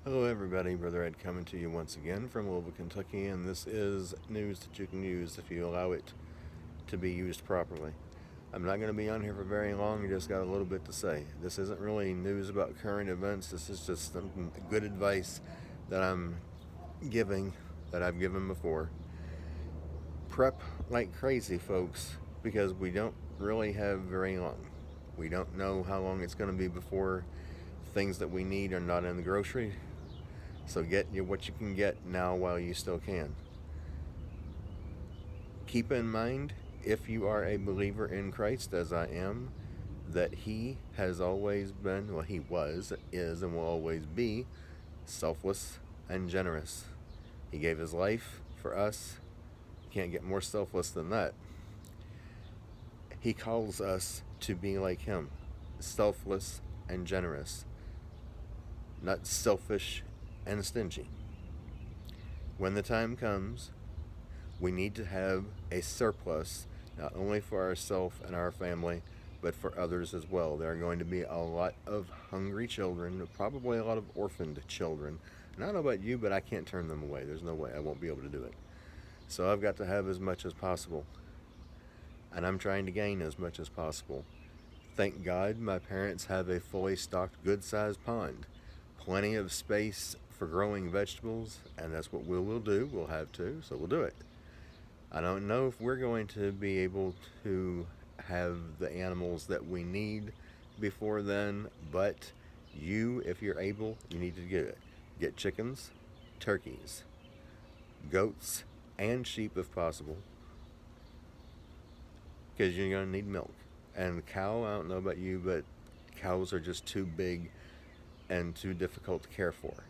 Hello, everybody. Brother Ed coming to you once again from Louisville, Kentucky, and this is news that you can use if you allow it to be used properly. I'm not going to be on here for very long, I just got a little bit to say. This isn't really news about current events, this is just some good advice that I'm giving that I've given before. Prep like crazy, folks, because we don't really have very long. We don't know how long it's going to be before things that we need are not in the grocery. So get you what you can get now while you still can. Keep in mind, if you are a believer in Christ, as I am, that He has always been, well, He was, is, and will always be selfless and generous. He gave His life for us. You can't get more selfless than that. He calls us to be like Him, selfless and generous, not selfish and stingy. When the time comes, we need to have a surplus, not only for ourselves and our family, but for others as well. There are going to be a lot of hungry children, probably a lot of orphaned children. And I don't know about you, but I can't turn them away. There's no way I won't be able to do it. So I've got to have as much as possible. And I'm trying to gain as much as possible. Thank God my parents have a fully stocked, good-sized pond. Plenty of space for growing vegetables, and that's what we will do. We'll have to, so we'll do it. I don't know if we're going to be able to have the animals that we need before then, but you, if you're able, you need to get it. Get chickens, turkeys, goats, and sheep if possible, because you're going to need milk. And cow, I don't know about you, but cows are just too big and too difficult to care for.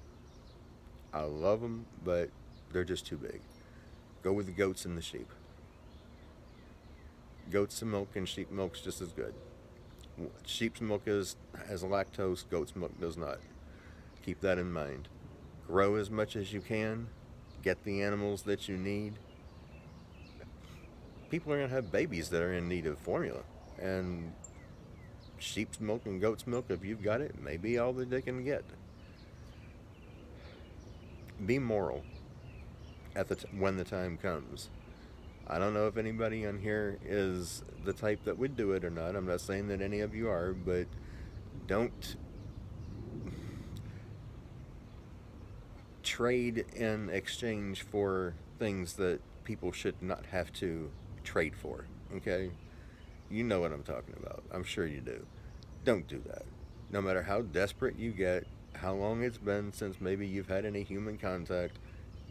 I love them, but they're just too big. Go with the goats and the sheep. Goats milk and sheep milk's just as good. Sheep's milk has lactose, goat's milk does not. Keep that in mind. Grow as much as you can. Get the animals that you need. People are going to have babies that are in need of formula. And sheep's milk and goat's milk, if you've got it, may be all that they can get. Be moral when the time comes. I don't know if anybody on here is the type that would do it or not. I'm not saying that any of you are, but don't trade in exchange for things that people should not have to trade for. Okay? You know what I'm talking about. I'm sure you do. Don't do that. No matter how desperate you get, how long it's been since maybe you've had any human contact,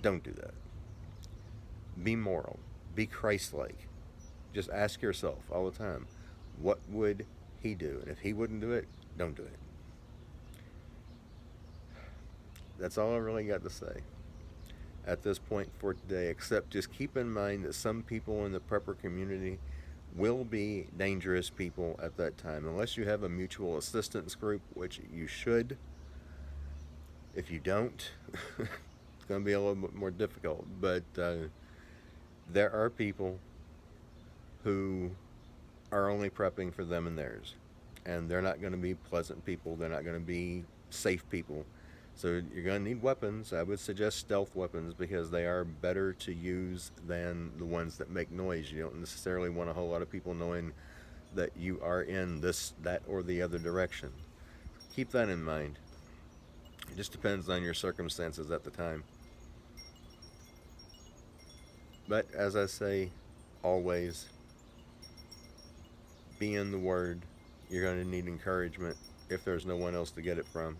don't do that. Be moral. Be Christ-like. Just ask yourself all the time, what would He do? And if He wouldn't do it, don't do it. That's all I really got to say at this point for today, except just keep in mind that some people in the prepper community will be dangerous people at that time, unless you have a mutual assistance group, which you should. If you don't, it's going to be a little bit more difficult, but there are people who are only prepping for them and theirs, and they're not going to be pleasant people. They're not going to be safe people. So you're going to need weapons. I would suggest stealth weapons because they are better to use than the ones that make noise. You don't necessarily want a whole lot of people knowing that you are in this, that, or the other direction. Keep that in mind. It just depends on your circumstances at the time. But as I say, always be in the Word. You're going to need encouragement if there's no one else to get it from.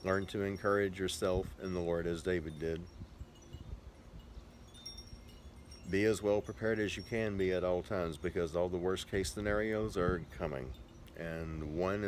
Learn to encourage yourself in the Lord as David did. Be as well prepared as you can be at all times, because all the worst case scenarios are coming. And one